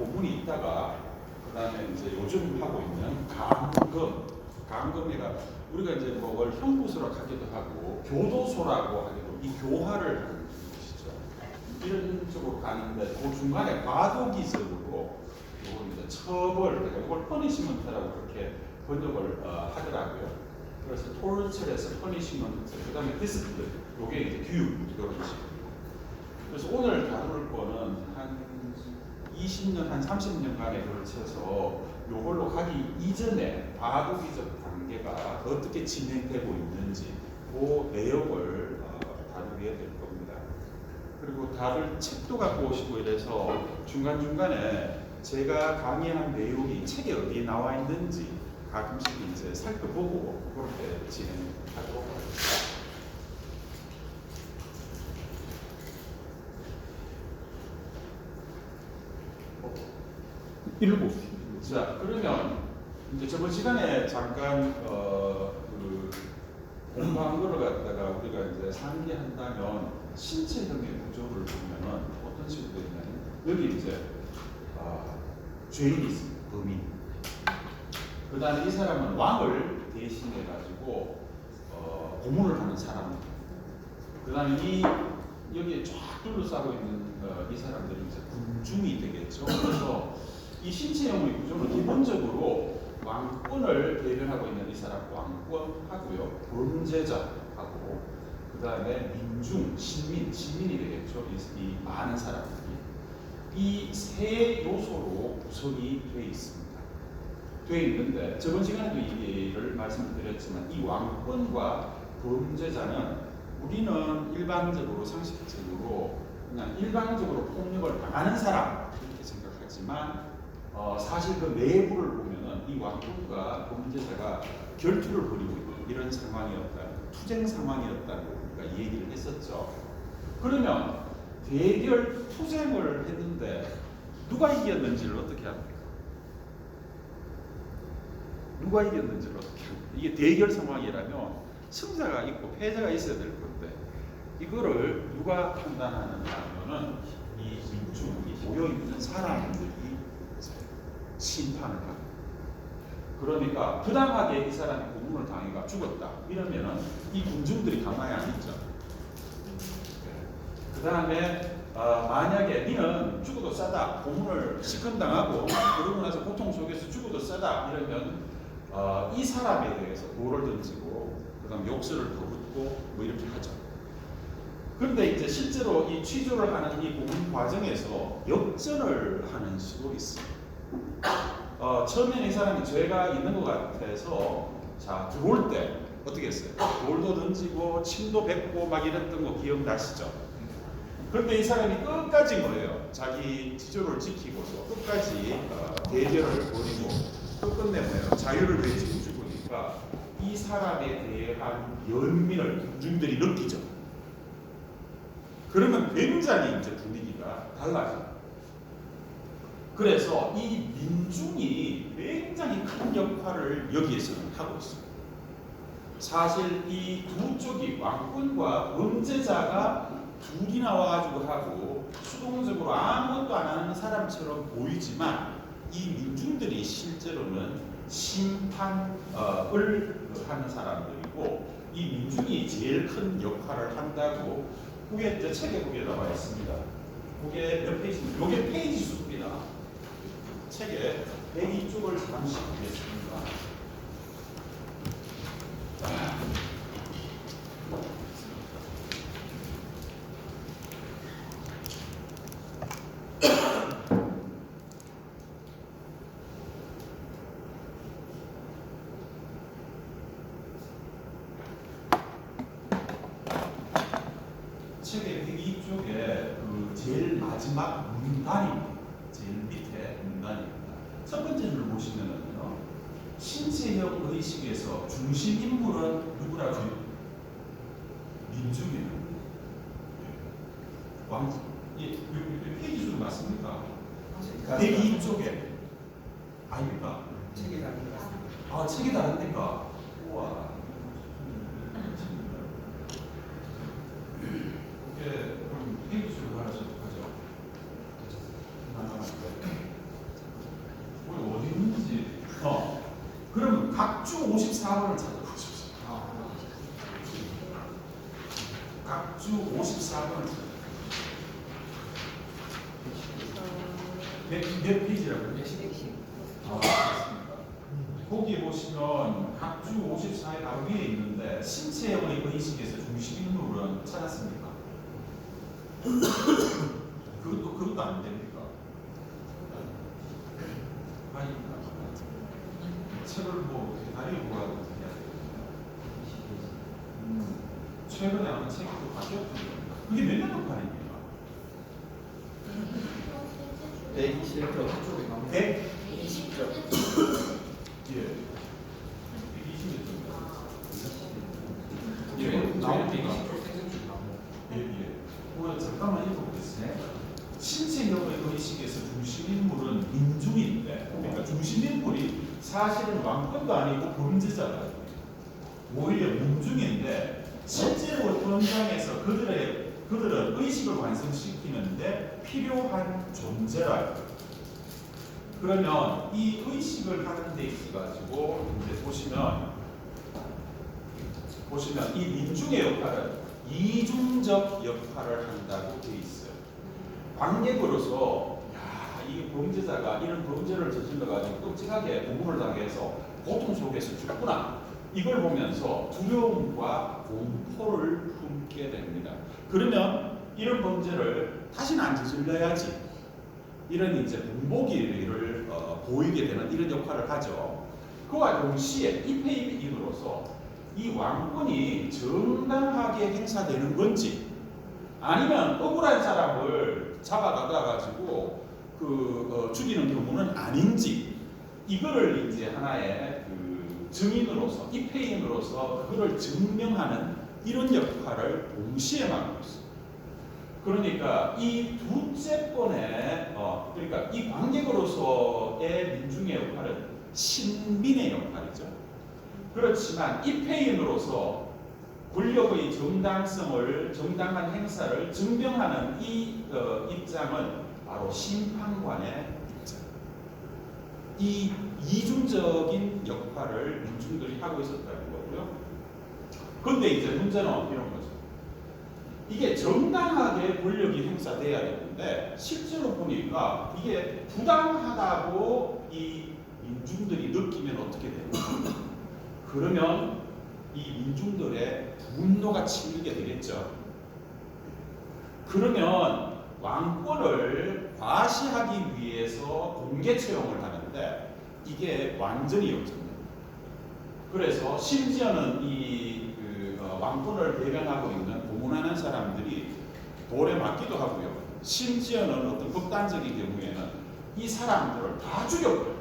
고문이 있다가 그다음에 이제 요즘 하고 있는 감금회가 우리가 이제 뭐 형부소라고 하기도 하고 교도소라고 하기도 이 교화를 하는 것이죠. 이런 쪽으로 가는데 그 중간에 과도기적으로 이걸 이제 처벌, 그러니까 이걸 퍼니시먼트라고 그렇게 번역을 하더라고요. 그래서 토르처에서 퍼니시먼트, 그다음에 디스플레인, 요게 이제 교육 이런 식으로. 그래서 오늘 다룰 거는 한 20년, 한 30년간에 걸쳐서 요걸로 가기 이전에 과도기적 단계가 어떻게 진행되고 있는지 그 내용을 다루게 될 겁니다. 그리고 다룰 책도 갖고 오시고 이래서 중간중간에 제가 강의한 내용이 책에 어디에 나와 있는지 가끔씩 이제 살펴보고 그렇게 진행하도록 하겠습니다. 읽어봅시다. 자, 그러면 이제 저번 시간에 잠깐 공부한 거를 갖다가 우리가 이제 상기한다면 신체형의 구조를 보면은 어떤 식으로 되어 있냐면 여기 이제 죄인이 있습니다. 범인. 그 다음에 이 사람은 왕을 대신해 가지고 고문을 하는 사람. 그 다음에 여기에 쫙 둘러싸고 있는 이 사람들이 이제 군중이 되겠죠. 그래서 이 신체형의 구조는 기본적으로 왕권을 대변하고 있는 이 사람 왕권하고요, 범죄자하고 그 다음에 민중, 시민이 되겠죠. 이 많은 사람들이 이 세 요소로 구성이 되어 있습니다. 되어 있는데 저번 시간에도 이를 말씀드렸지만 이 왕권과 범죄자는 우리는 일반적으로 상식적으로 그냥 일반적으로 폭력을 당하는 사람 이렇게 생각하지만 사실 그 내부를 보면은 이 왕권과 범죄자가 결투를 벌이고 있는 이런 상황이었다는, 투쟁 상황이었다고 우리가 얘기를 했었죠. 그러면 대결 투쟁을 했는데 누가 이겼는지를 어떻게 합니까? 누가 이겼는지를 어떻게 합니까? 이게 대결 상황이라면 승자가 있고 패자가 있어야 될 건데 이거를 누가 판단하느냐 하면은 이 민중이 모여있는 사람들이 심판을 하고, 그러니까 부당하게 이 사람이 고문을 당해가 죽었다 이러면은 이 군중들이 가만히 안 있죠. 그 다음에 만약에 니는 죽어도 싸다, 고문을 시큰당하고 그러고 나서 고통 속에서 죽어도 싸다 이러면 이 사람에 대해서 돌을 던지고 그 다음 욕설을 더 붙고 뭐 이렇게 하죠. 그런데 이제 실제로 이 취조를 하는 이 고문 과정에서 역전을 하는 식으로 있습니다. 처음에는 이 사람이 죄가 있는 것 같아서 자 들어올 때 어떻게 했어요? 돌도 던지고 침도 뱉고 막 이랬던 거 기억나시죠? 그런데 이 사람이 끝까지 뭐예요? 자기 지조를 지키고서 끝까지 대결을 벌이고 끝끝내 뭐예요? 자유를 외치고 죽으니까 이 사람에 대한 연민을 군중들이 느끼죠. 그러면 굉장히 이제 분위기가 달라져요. 그래서 이 민중이 굉장히 큰 역할을 여기에서는 하고 있습니다. 사실 이 두 쪽이 왕권과 범죄자가 둘이 나와가지고 하고 수동적으로 아무것도 안 하는 사람처럼 보이지만 이 민중들이 실제로는 심판을 하는 사람들이고 이 민중이 제일 큰 역할을 한다고 그게 이제 책에 보기에 나와 있습니다. 그게 몇 페이지입니까? 이게 페이지 수입니다. 책에 102쪽을 잠시 보겠습니다. 책의 102쪽에 그 제일 마지막 문단입니다. 제일 밑에 문단입니다. 첫 번째 줄 보시면은요, 신체형 의식에서 중심 인물은 누구라고요? 민중이에요. 페이지 수 맞습니까? 102쪽에 아닙니까? 책이 다른 것 같습니다. 책이 다릅니까? 우와. 이게 그럼 페이지 수로 하나씩 하죠. 54번을 찾아보십시오. 각주 54번을 찾아보십시오. 몇 페이지라고요? 110. 그렇습니까? 거기 보시면 각주 54의 바로 위에 있는데 신체의 의식에서 중심 인물은 찾았습니까? 그것도 안 됩니까? 아니, 책을 뭐 다리를 보라고 해야 되거든요. 최근에 아마 책이 또 바뀌었군요. 그게 몇 년 역할입니까? 120쪽 한쪽에 가면 120쪽. 예. 20년 예, 나온 게 20쪽 생생줄 나무. 예. 오늘 잠깐만 읽어보겠습니다. 신체력의 의식에서 중심인물은 민중인데, 그러니까 중심인물이 사실은 왕권도 아니고 범죄자다. 오히려 민중인데 실제로 현장에서 그들은 의식을 완성시키는데 필요한 존재라. 그러면 이 의식을 하는 데 있어가지고 이제 보시면 이 민중의 역할은 이중적 역할을 한다고 되어 있어요. 관객으로서 이 범죄자가 이런 범죄를 저질러가지고 끔찍하게 고문을 당해서 고통 속에서 죽구나. 이걸 보면서 두려움과 공포를 품게 됩니다. 그러면 이런 범죄를 다시는 안 저질러야지. 이런 이제 공복이를 보이게 되는 이런 역할을 하죠. 그와 동시에 이 페이임으로서 이 왕권이 정당하게 행사되는 건지 아니면 억울한 사람을 잡아가가지고 죽이는 경우는 아닌지 이거를 이제 하나의 증인으로서 입회인으로서 그거를 증명하는 이런 역할을 동시에 맡고 있습니다. 그러니까 이 두째 번에 그러니까 이 관객으로서의 민중의 역할은 신빈의 역할이죠. 그렇지만 입회인으로서 권력의 정당한 행사를 증명하는 이 입장은 바로 심판관의 입장. 이 이중적인 역할을 민중들이 하고 있었다는 거고요. 그런데 이제 문제는 이런 거죠. 이게 정당하게 권력이 행사돼야 되는데 실제로 보니까 이게 부당하다고 이 민중들이 느끼면 어떻게 됩니까? 그러면 이 민중들의 분노가 치밀게 되겠죠. 그러면 왕권을 과시하기 위해서 공개 채용을 하는데 이게 완전히 역전됩니다. 그래서 심지어는 이 왕권을 대변하고 있는 고문하는 사람들이 돌에 맞기도 하고요. 심지어는 어떤 극단적인 경우에는 이 사람들을 다 죽여버려요.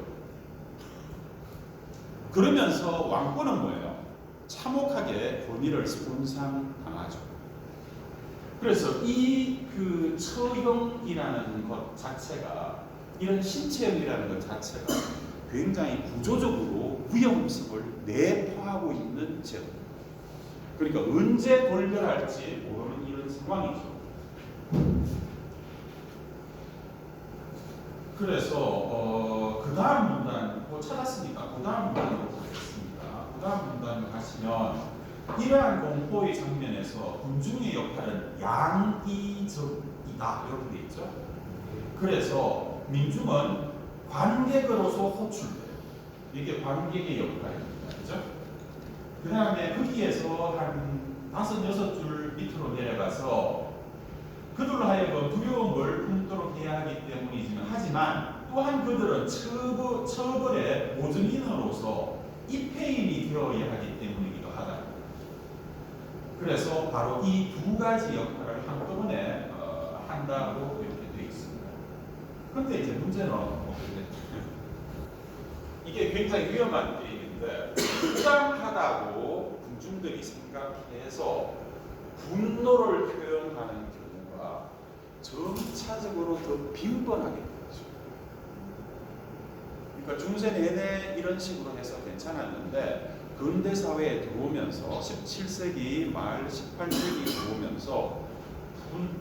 그러면서 왕권은 뭐예요? 참혹하게 권위를 손상당하죠. 그래서 이 처형이라는 것 자체가 이런 신체형이라는 것 자체가 굉장히 구조적으로 위험성을 내포하고 있는 제도입니다. 그러니까 언제 돌변할지 모르는 이런 상황이죠. 그래서 그 다음 문단 찾았으니까 그 다음 문단으로 가겠습니다. 그 다음 문단 가시면 이러한 공포의 장면에서 군중의 역할은 양이적이다 이렇게 돼 있죠. 그래서 민중은 관객으로서 호출돼요. 이게 관객의 역할입니다. 그죠? 그 다음에 거기에서 한 5-6줄 밑으로 내려가서 그들로 하여금 두려움을 품도록 해야 하기 때문이지만 하지만 또한 그들은 처벌의 보증인으로서 입회인이 되어야 하기 때문이기도 하다. 그래서 바로 이 두 가지 역할을 한꺼번에 한다고 이렇게 되어 있습니다. 그런데 이제 문제는 이게 굉장히 위험한 게임인데 부당하다고 군중들이 생각해서 분노를 표현하는 경우가 점차적으로 더 빈번하게 되죠. 그러니까 중세 내내 이런 식으로 해서 괜찮았는데 근대 사회에 들어오면서 17세기 말 18세기 들어오면서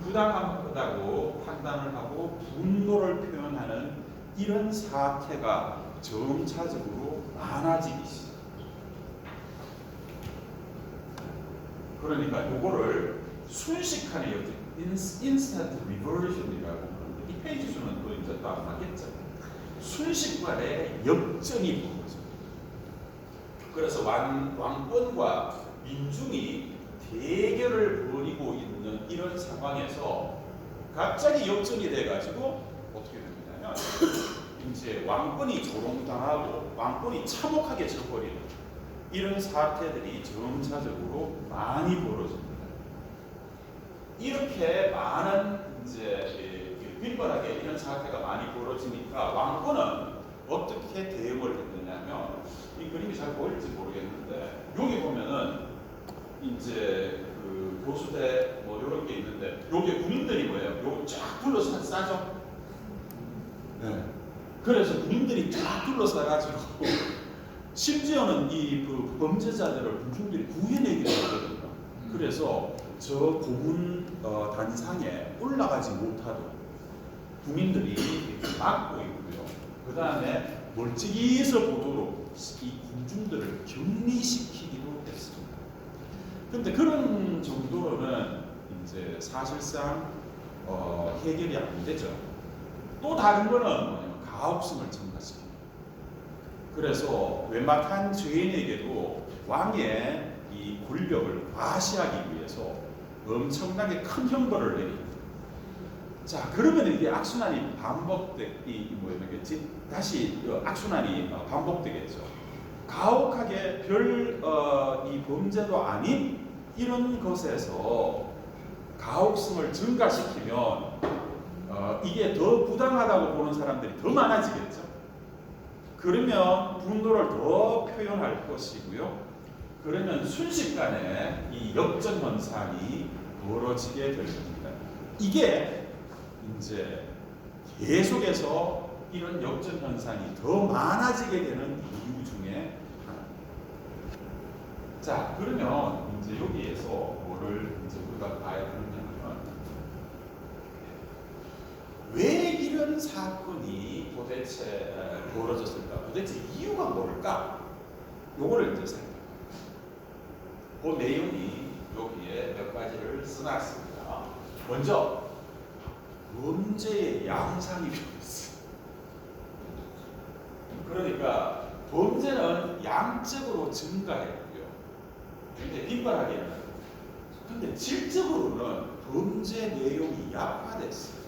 부당하다고 판단을 하고 분노를 표현하는 이런 사태가 점차적으로 많아지기 시작합니다. 그러니까 요거를 순식간에 역전, 인스턴트 리버전이라고 하는데 이 페이지 수는 또 이제 또 안 맞겠죠. 순식간에 역전이 벌어져. 그래서 왕권과 민중이 대결을 벌이고 있는 이런 상황에서 갑자기 역전이 돼가지고 어떻게 되느냐면 이제 왕권이 조롱당하고 왕권이 참혹하게 져버리는 이런 사태들이 점차적으로 많이 벌어집니다. 이렇게 많은 이제 빈번하게 이런 사태가 많이 벌어지니까 왕권은 어떻게 대응을 했느냐면 이 그림이 잘 보일지 모르겠는데 여기 보면은 이제 그 보수대 뭐 이런 게 있는데 여기 국민들이 뭐예요? 요거 쫙 둘러싸죠. 네. 그래서 국민들이 쫙 둘러싸가지고 심지어는 이 그 범죄자들을 군중들이 구해내기도 하거든요. 그래서 저 고문 단상에 올라가지 못하도록 국민들이 막고 있고요. 그 다음에 멀찍이서 보도록 이 군중들을 격리시키기도 했습니다. 그런데 그런 정도로는 이제 사실상 해결이 안 되죠. 또 다른 거는 뭐냐면 가혹성을 증가시킵니다. 그래서 웬만한 죄인에게도 왕의 이 권력을 과시하기 위해서 엄청나게 큰 형벌을 내립니다. 자, 그러면 이게 악순환이 뭐였겠지? 다시 악순환이 반복되겠죠. 가혹하게 이 범죄도 아닌 이런 것에서 가혹성을 증가시키면 이게 더 부당하다고 보는 사람들이 더 많아지겠죠. 그러면 분노를 더 표현할 것이고요. 그러면 순식간에 이 역전 현상이 벌어지게 될 겁니다. 이게 이제 계속해서 이런 역전 현상이 더 많아지게 되는 이유 중에 하나입니다. 자, 그러면 이제 여기에서 뭐를 이제 우리가 봐야 되느냐면 왜 이런 사건이 도대체 벌어졌을까? 도대체 이유가 뭘까? 요거를 이제 생각해요. 그 내용이 여기에 몇 가지를 써놨습니다. 먼저 범죄의 양상이 변했어요. 그러니까 범죄는 양적으로 증가했고요. 굉장히 빈번하게 일어나요. 근데 질적으로는 범죄 내용이 약화됐어요.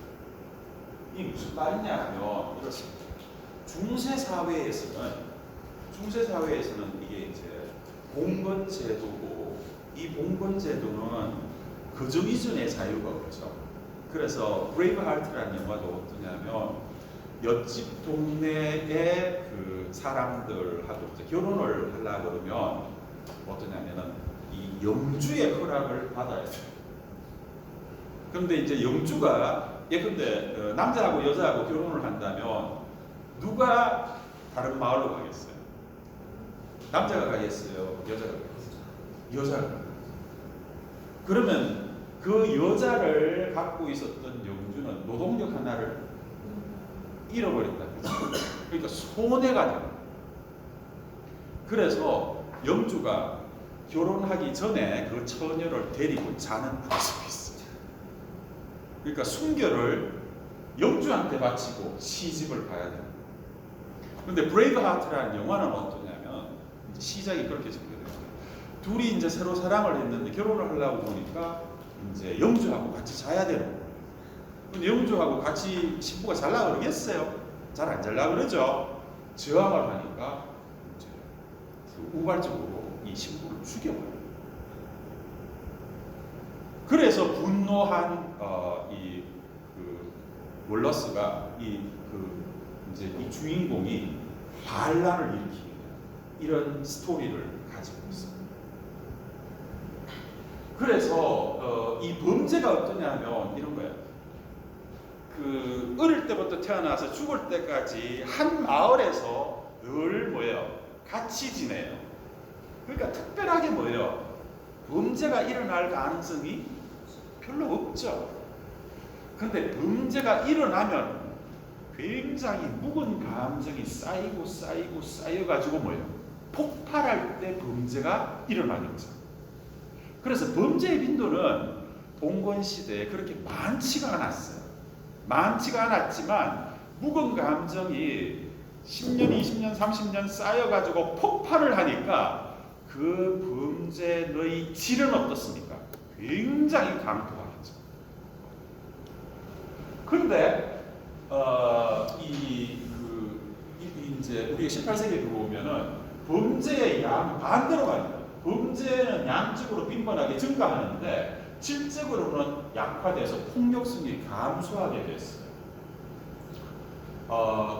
이 무슨 말이냐면 이렇습니다. 중세 사회에서는 이게 이제 봉건제도고 이 봉건제도는 거저 이전의 자유가 없죠. 그래서 브레이브하트라는 영화도 어떠냐면 옆집 동네의 그 사람들하고 이제 결혼을 하려고 그러면 어떠냐면은 이 영주의 허락을 받아야 돼요. 그런데 이제 영주가 예컨대 남자하고 여자하고 결혼을 한다면 누가 다른 마을로 가겠어요? 남자가 가겠어요? 여자가 가겠어요? 여자가. 그러면 그 여자를 갖고 있었던 영주는 노동력 하나를 잃어버린다. 그러니까 손해가 돼요. 그래서 영주가 결혼하기 전에 그 처녀를 데리고 자는 방식이 있어요. 그러니까 순결을 영주한테 바치고 시집을 가야 돼요. 근데 브레이브하트라는 영화는 어떠냐면 이제 시작이 그렇게 전개돼요. 둘이 이제 새로 사랑을 했는데 결혼을 하려고 보니까 이제 영주하고 같이 자야 되는 거예요. 근데 영주하고 같이 신부가 잘라 그러겠어요? 잘 안 잘라 그러죠. 저항을 하니까 이제 우발적으로 이 신부를 죽여버려요. 그래서 분노한 월러스가 이제 이 주인공이 반란을 일으키는 이런 스토리를 가지고 있습니다. 그래서 이 범죄가 어떠냐면 이런 거예요. 어릴 때부터 태어나서 죽을 때까지 한 마을에서 늘 뭐예요? 같이 지내요. 그러니까 특별하게 뭐예요? 범죄가 일어날 가능성이 별로 없죠. 근데 범죄가 일어나면 굉장히 묵은 감정이 쌓여가지고 뭐예요? 폭발할 때 범죄가 일어나겠죠. 그래서 범죄의 빈도는 봉건 시대에 그렇게 많지가 않았어요. 많지가 않았지만 묵은 감정이 10년, 20년, 30년 쌓여가지고 폭발을 하니까 그 범죄의 질은 어떻습니까? 굉장히 강도하죠. 그런데 이제 우리가 18세기에 들어오면은 범죄의 양 반대로 가는 거예요. 범죄는 양적으로 빈번하게 증가하는데 질적으로는 약화돼서 폭력성이 감소하게 됐어요.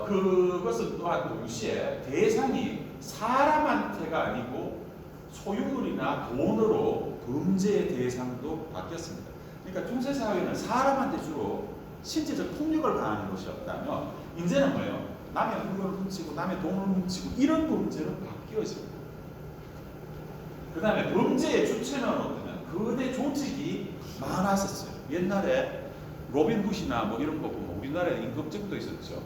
그것은 또한 동시에 대상이 사람한테가 아니고 소유물이나 돈으로 범죄의 대상도 바뀌었습니다. 그러니까 중세 사회는 사람한테 주로 신체적 폭력을 가하는 것이었다면 이제는 뭐예요? 남의 물건을 훔치고 남의 돈을 훔치고 이런 범죄로 바뀌어져요. 그 다음에 범죄의 주체는 어떠냐? 거대 조직이 많았었어요. 옛날에 로빈 훗이나 뭐 이런 거 보면 우리나라에 임금정도 있었죠.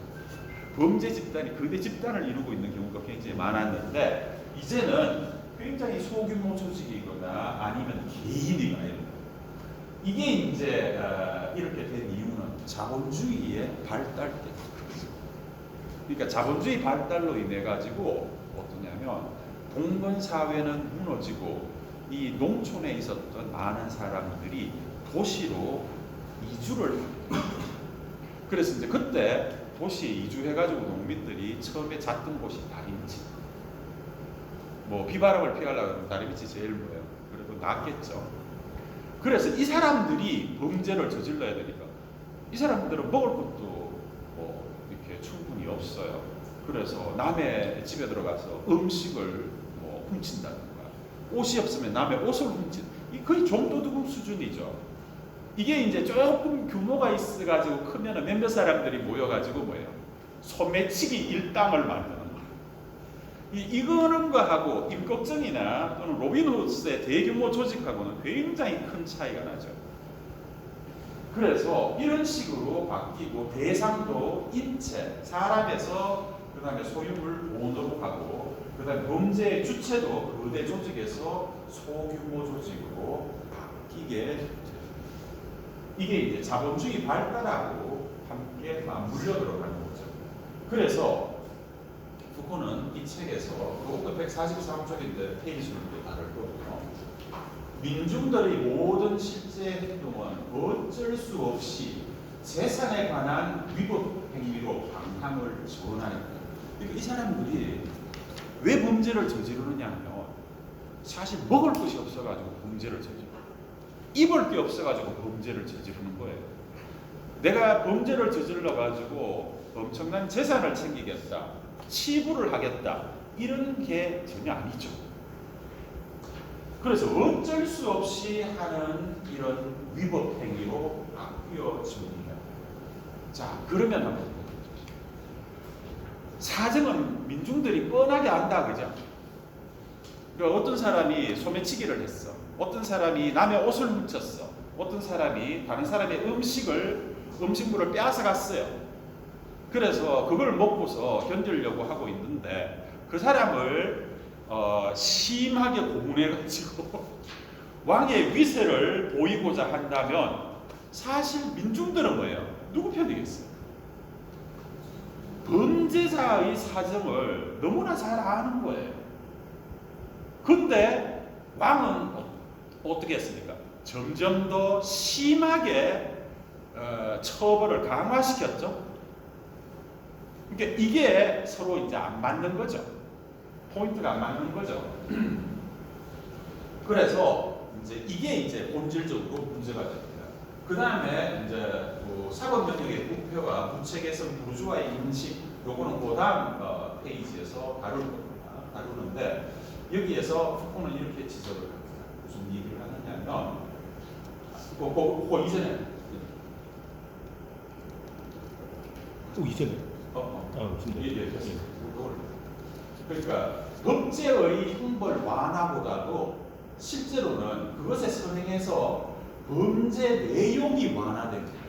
범죄 집단이 거대 집단을 이루고 있는 경우가 굉장히 많았는데 이제는 굉장히 소규모 조직이거나 아니면 개인이거나 이런 거. 이게 이제 이렇게 된 이유는 자본주의의 발달 때문이죠. 그러니까 자본주의 발달로 인해 가지고 어떠냐면 봉건 사회는 무너지고 이 농촌에 있었던 많은 사람들이 도시로 이주를 합니다. 그래서 이제 그때 도시에 이주해가지고 농민들이 처음에 잤던 곳이 다림집. 뭐 비바람을 피하려고 하면 다림집이 제일 뭐예요? 그래도 낫겠죠. 그래서 이 사람들이 범죄를 저질러야 되니까 이 사람들은 먹을 것도 뭐 이렇게 충분히 없어요. 그래서 남의 집에 들어가서 음식을 뭐 훔친다든가 옷이 없으면 남의 옷을 훔친 이 거의 좀도둑 수준이죠. 이게 이제 조금 규모가 있어가지고 크면은 몇몇 사람들이 모여가지고 뭐예요? 소매치기 일당을 만드는 거예요. 이거는 거하고 임꺽정이나 또는 로빈후드의 대규모 조직하고는 굉장히 큰 차이가 나죠. 그래서 이런 식으로 바뀌고 대상도 인체, 사람에서 그 다음에 소유물 돈으로 가고 그 다음에 범죄의 주체도 거대 조직에서 소규모 조직으로 바뀌게 됩니다. 이게 이제 자본주의 발달하고 함께 맞물려 들어가는 거죠. 그래서 푸코는 이 책에서 그것도 143쪽인데 페이지를 다를 거고요. 민중들의 모든 실제 행동은 어쩔 수 없이 재산에 관한 위법 행위로 방향을 전하는 거예요. 그러니까 이 사람들이 왜 범죄를 저지르느냐 하면 사실 먹을 것이 없어가지고 범죄를 저지르는 입을 게 없어가지고 범죄를 저지르는 거예요. 내가 범죄를 저질러가지고 엄청난 재산을 챙기겠다, 치부를 하겠다 이런 게 전혀 아니죠. 그래서 어쩔 수 없이 하는 이런 위법 행위로 바뀌어집니다. 자, 그러면 한번 사정은 민중들이 뻔하게 안다, 그죠? 그러니까 어떤 사람이 소매치기를 했어. 어떤 사람이 남의 옷을 훔쳤어. 어떤 사람이 다른 사람의 음식물을 빼앗아갔어요. 그래서 그걸 먹고서 견디려고 하고 있는데 그 사람을 심하게 고문해가지고 왕의 위세를 보이고자 한다면 사실 민중들은 뭐예요? 누구 편이겠어요? 범죄자의 사정을 너무나 잘 아는 거예요. 근데 왕은 어떻게 했습니까? 점점 더 심하게 처벌을 강화시켰죠. 그러니까 이게 서로 이제 안 맞는 거죠. 포인트가 안 맞는 거죠. 그래서 이제 이게 이제 본질적으로 문제가 됩니다. 그 다음에 이제 사법명령의 부패와 부채개선 부르주아의 인식, 요거는 그 다음 페이지에서 다루는데 여기에서 푸코는 이렇게 지적을 합니다. 무슨 얘기를 하느냐면 그거 이전에 또 이전에 얘기했어요. 그러니까 법제의 형벌 완화보다도 실제로는 그것에 선행해서 범죄 내용이 완화됩니다.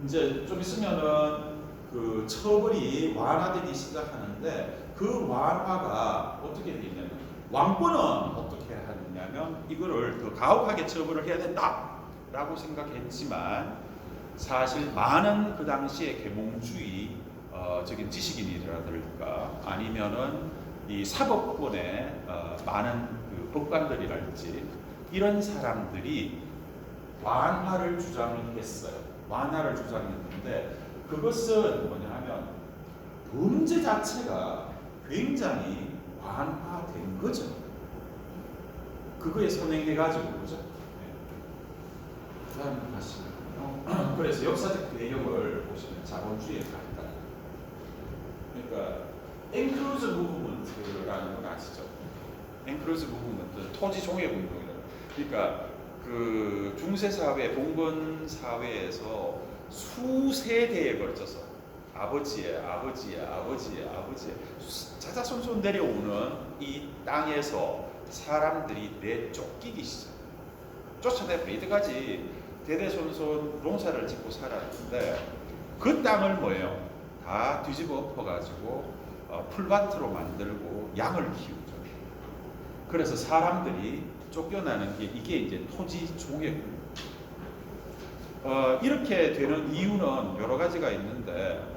이제 좀 있으면은 그 처벌이 완화되기 시작하는데 그 완화가 어떻게 되냐면 왕권은 어떻게 하느냐면 이거를 더 가혹하게 처벌을 해야 된다라고 생각했지만 사실 많은 그 당시에 계몽주의 적인 지식인이라든가 아니면은 이 사법권의 많은 그 법관들이랄지 이런 사람들이 완화를 주장을 했어요. 완화를 주장했는데 그것은 뭐냐면 범죄 자체가 굉장히 완화된 거죠. 그거에 선행해가지고 그죠. 그다음 다시. 그래서 역사적 배경을 보시면 자본주의에 가까이. 그러니까 앵크루즈 무브먼트라는 건 아시죠? 앵크루즈 무브먼트 토지 종의 운동이라고. 그러니까 그 중세 사회, 봉건 사회에서 수세대에 걸쳐서 아버지의 자자손손 내려오는 이 땅에서 사람들이 내쫓기기 시작. 쫓아내고 이때까지 대대손손 농사를 짓고 살았는데 그 땅을 뭐예요? 다 뒤집어 엎어가지고 풀밭으로 만들고 양을 키우죠. 그래서 사람들이 쫓겨나는 게 이게 이제 토지 종의 이렇게 되는 이유는 여러 가지가 있는데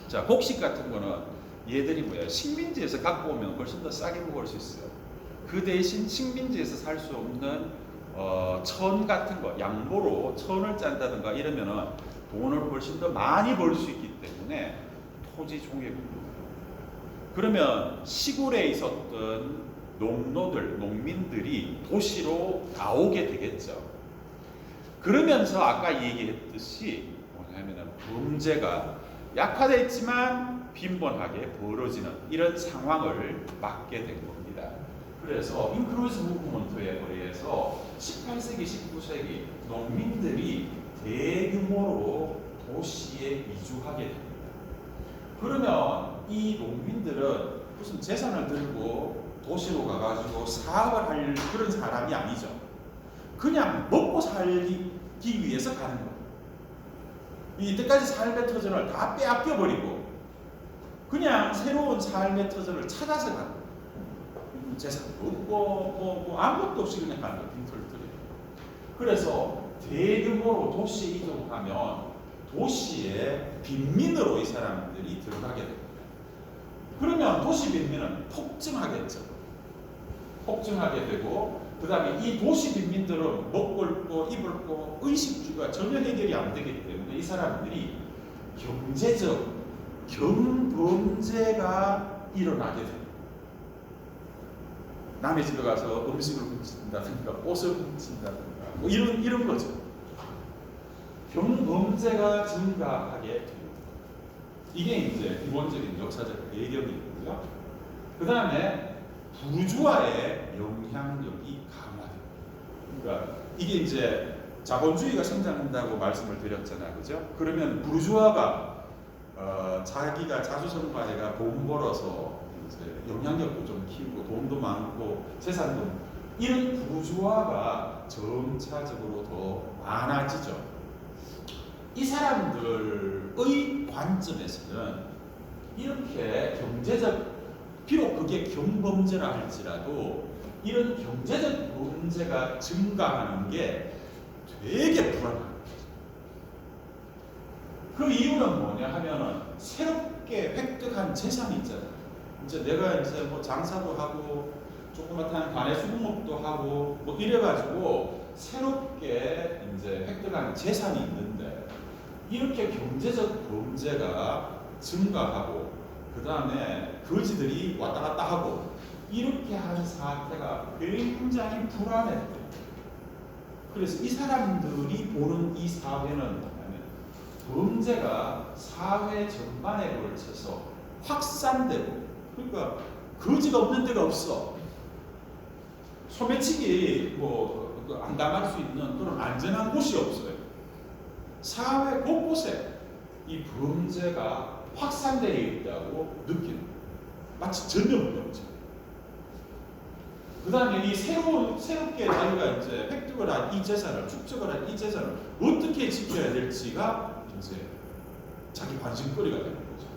자 곡식 같은 거는 얘들이 뭐야 식민지에서 갖고 오면 훨씬 더 싸게 먹을 수 있어요. 그 대신 식민지에서 살 수 없는 천 같은 거 양보로 천을 짠다든가 이러면은 돈을 훨씬 더 많이 벌 수 있기 때문에 토지 종의 그러면 시골에 있었던 농민들이 도시로 나오게 되겠죠. 그러면서 아까 얘기했듯이 뭐냐면은 범죄가 약화됐지만 빈번하게 벌어지는 이런 상황을 맞게 된 겁니다. 그래서 인크루즈 무브먼트에 의해서 18세기, 19세기 농민들이 대규모로 도시에 이주하게 됩니다. 그러면 이 농민들은 무슨 재산을 들고 도시로 가가지고 사업을 할 그런 사람이 아니죠. 그냥 먹고 살기 위해서 가는 거예요. 이때까지 삶의 터전을 다 빼앗겨 버리고 그냥 새로운 삶의 터전을 찾아서 가는 거예요. 재산도 없고 뭐 아무것도 없이 그냥 가는 거예요. 빈털터리. 그래서 대규모로 도시에 이동하면 도시의 빈민으로 이 사람들이 들어가게 됩니다. 그러면 도시 빈민은 폭증하겠죠. 폭증하게 되고 그 다음에 이 도시 빈민들은 먹을 거, 입을 거, 의식주가 전혀 해결이 안 되기 때문에 이 사람들이 경제적 경범죄가 일어나게 됩니다. 남의 집에 가서 음식을 훔친다든가 옷을 훔친다든가 뭐 이런 거죠. 경범죄가 증가하게 됩니다. 이게 이제 기본적인 역사적 배경이고요. 그 다음에 부르주아의 영향력이 강화됩니다. 그러니까 이게 이제 자본주의가 성장한다고 말씀을 드렸잖아요, 그죠? 그러면 부르주아가 자기가 자주성가해가 돈 벌어서 이제 영향력도 좀 키우고 돈도 많고 재산도 이런 부르주아가 점차적으로 더 많아지죠. 이 사람들의 관점에서는 이렇게 경제적 비록 그게 경범죄라 할지라도 이런 경제적 범죄가 증가하는 게 되게 불안한 거죠. 그 이유는 뭐냐 하면은 새롭게 획득한 재산이 있잖아요. 이제 내가 이제 뭐 장사도 하고 조그맣한 관의 수공업도 하고 뭐 이래가지고 새롭게 이제 획득한 재산이 있는데 이렇게 경제적 범죄가 증가하고 그 다음에 거지들이 왔다 갔다 하고 이렇게 하는 사태가 굉장히 불안했대요. 그래서 이 사람들이 보는 이 사회는 뭐냐면 범죄가 사회 전반에 걸쳐서 확산되고 그러니까 거지가 없는 데가 없어. 소매치기 뭐 안 당할 수 있는 그런 안전한 곳이 없어요. 사회 곳곳에 이 범죄가 확산되어 있다고 느끼는 마치 전염병처럼. 그 다음에 이 새롭게 자기가 이제 획득을 한 이 재산을, 축적을 한 이 재산을 어떻게 지켜야 될지가 이제 자기 관심거리가 되는 거죠.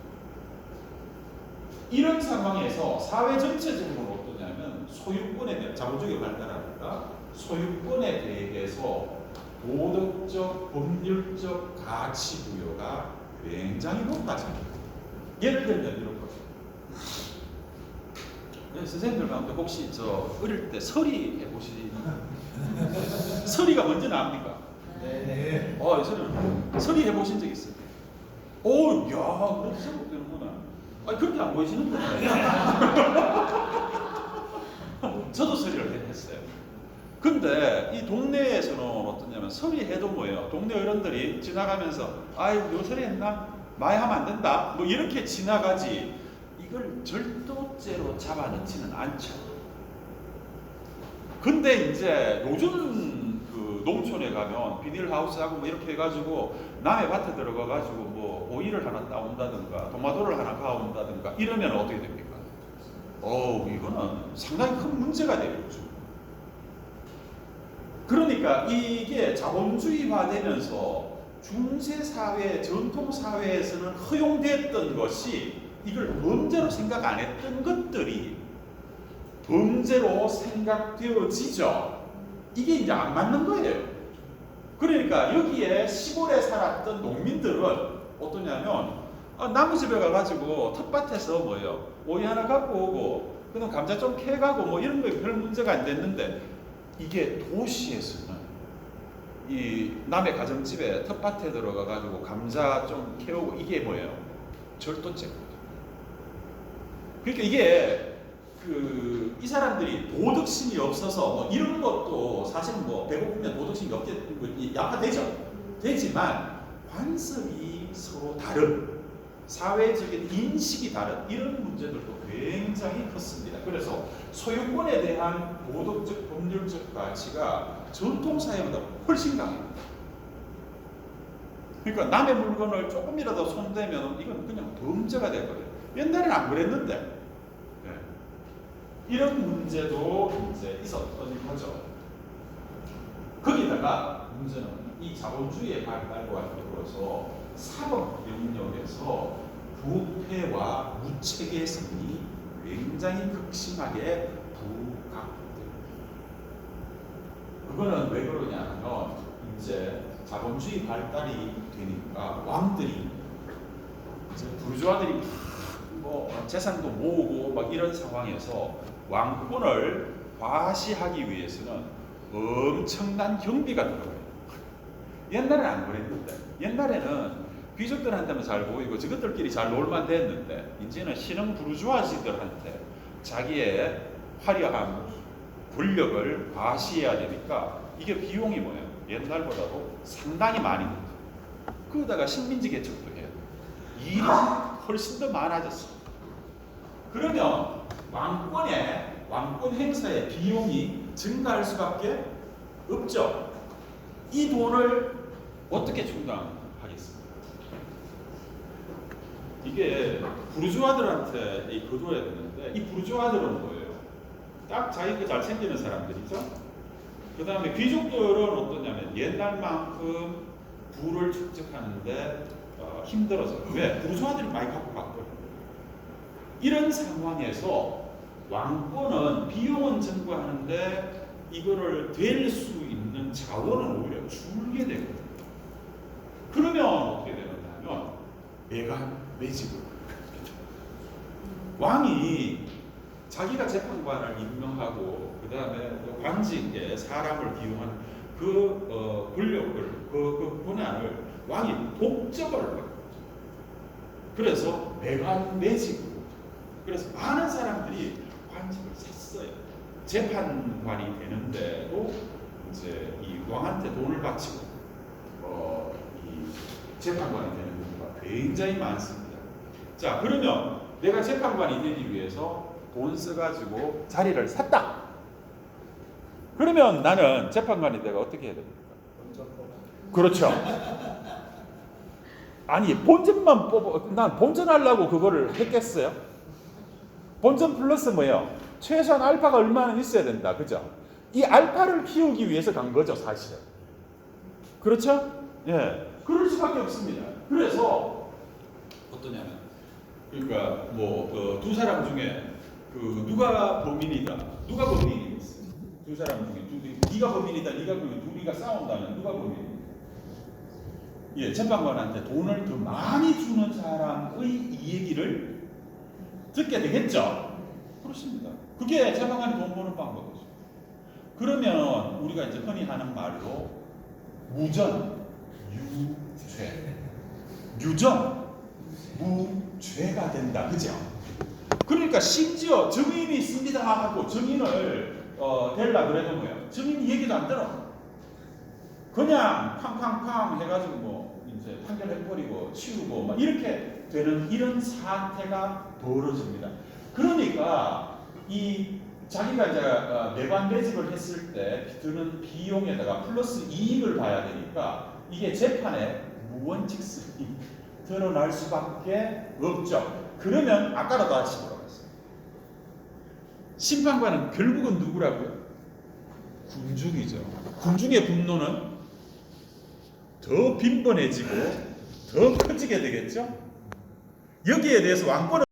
이런 상황에서 사회 전체적으로 소유권에 대한 자본주의가 발달하니까 소유권에 대해서 도덕적, 법률적 가치 부여가 굉장히 높아집니다. 예를 들면 이런 거죠. 선생님들 가운데 혹시 저 어릴 때 서리 해보시는 서리가 먼저 나옵니까? 네. 서리 해보신 적 있어요? 오, 야, 그렇게 생각되는구나. 아니, 그렇게 안 보이시는데. 저도 서리를 했어요. 근데 이 동네에서는 어떠냐면 서리 해도 뭐예요? 동네 어른들이 지나가면서 아유, 너 서리 했나? 많이 하면 안 된다. 뭐 이렇게 지나가지. 이걸 절도죄로 잡아넣지는 않죠. 근데 이제 요즘 그 농촌에 가면 비닐하우스하고 뭐 이렇게 해가지고 남의 밭에 들어가가지고 뭐 오이를 하나 따온다든가 토마토를 하나 가온다든가 이러면 어떻게 됩니까? 이거는 상당히 큰 문제가 되겠죠. 그러니까 이게 자본주의화되면서 중세사회, 전통사회에서는 허용됐던 것이 이걸 범죄로 생각 안 했던 것들이 범죄로 생각되어지죠. 이게 이제 안 맞는 거예요. 그러니까 여기에 시골에 살았던 농민들은 어떠냐면 나무 집에 가가지고 텃밭에서 뭐예요? 오이 하나 갖고 오고 그다음 감자 좀 캐가고 뭐 이런 거에 별 문제가 안 됐는데 이게 도시에서는 이 남의 가정집에 텃밭에 들어가가지고 감자 좀 캐오고 이게 뭐예요? 절도죄거든요. 그러니까 이게 이 사람들이 도덕심이 없어서 뭐 이런 것도 사실은 뭐 배고프면 도덕심이 없게 약화되죠. 되지만 관습이 서로 다른 사회적인 인식이 다른 이런 문제들도 굉장히 컸습니다. 그래서 소유권에 대한 도덕적 법률적 가치가 전통사회보다 훨씬 강합니다. 그러니까 남의 물건을 조금이라도 손대면 이건 그냥 범죄가 되거든요. 옛날에는 안 그랬는데 이런 문제도 이제 있었던 거죠. 거기다가 문제는 이 자본주의의 발달과 더불어서 사법 영역에서 부패와 무체계성이 굉장히 극심하게 부각됩니다. 그거는 왜 그러냐면 이제 자본주의 발달이 되니까 왕들이 이제 부르주아들이 뭐 재산도 모으고 막 이런 상황에서 왕권을 과시하기 위해서는 엄청난 경비가 들어가요. 옛날에는 안 그랬는데 옛날에는 귀족들한테만 잘 보이고 저것들끼리 잘 놀만 됐는데 이제는 신흥 부르주아지들한테 자기의 화려한 권력을 과시해야 되니까 이게 비용이 뭐예요? 옛날보다도 상당히 많이 듭니다. 그러다가 식민지 개척도 해요. 일이 훨씬 더 많아졌어요. 그러면 왕권 행사의 비용이 증가할 수밖에 없죠. 이 돈을 어떻게 충당하겠습니까? 이게 부르주아들한테 거둬야 되는데 이 부르주아들은 뭐예요? 딱 자기가 잘 챙기는 사람들이죠. 그 다음에 귀족들은 어떠냐면 옛날만큼 부를 축적하는데 힘들어져요. 왜? 부르주아들이 많이 갖고 갔거든요. 이런 상황에서 왕권은 비용은 증가하는데 이거를 될 수 있는 자원은 오히려 줄게 되거든요. 그러면 어떻게 되느냐면 매직을 왕이 자기가 재판관을 임명하고 그 다음에 관직에 사람을 기용한 권력을 그 권한을 왕이 독점을 하고 그래서 매직으로 그래서 많은 사람들이 관직을 샀어요. 재판관이 되는데도 이제 이 왕한테 돈을 바치고 이 재판관이 되는 경우가 굉장히 많습니다. 자, 그러면 내가 재판관이 되기 위해서 돈 써가지고 자리를 샀다. 그러면 나는 재판관이 내가 어떻게 해야 됩니까? 그렇죠. 아니 본전만 난 본전하려고 그거를 했겠어요? 본전 플러스 뭐예요? 최소한 알파가 얼마나 있어야 된다. 그죠? 이 알파를 키우기 위해서 간 거죠, 사실. 그렇죠? 예. 그럴 수밖에 없습니다. 그래서 어떠냐면, 그러니까 뭐 두 사람 중에 그 누가 범인이다, 누가 범인이겠어? 두 사람 중에 네가 범인이다, 네가 범인, 둘이가 싸운다면 누가 범인이다? 예, 재판관한테 돈을 더 많이 주는 사람의 이 얘기를 듣게 되겠죠. 그렇습니다. 그게 재판관이 돈 버는 방법이죠. 그러면 우리가 이제 흔히 하는 말로 무전, 유죄, 유전, 무죄가 된다. 그죠? 그러니까 심지어 증인이 있습니다 하고 증인을 대려 그래도 뭐예요? 증인이 얘기도 안 들어. 그냥 팡팡팡 해가지고 뭐 이제 판결해버리고 치우고 막 이렇게 되는 이런 사태가 벌어집니다. 그러니까 이 자기가 이제 매관 매집을 했을 때 드는 비용에다가 플러스 이익을 봐야 되니까 이게 재판에 무원칙성이 드러날 수밖에 없죠. 그러면 아까도 다시 돌아갔어요. 심판관은 결국은 누구라고요? 군중이죠. 군중의 분노는 더 빈번해지고 더 커지게 되겠죠. 여기에 대해서 왕권은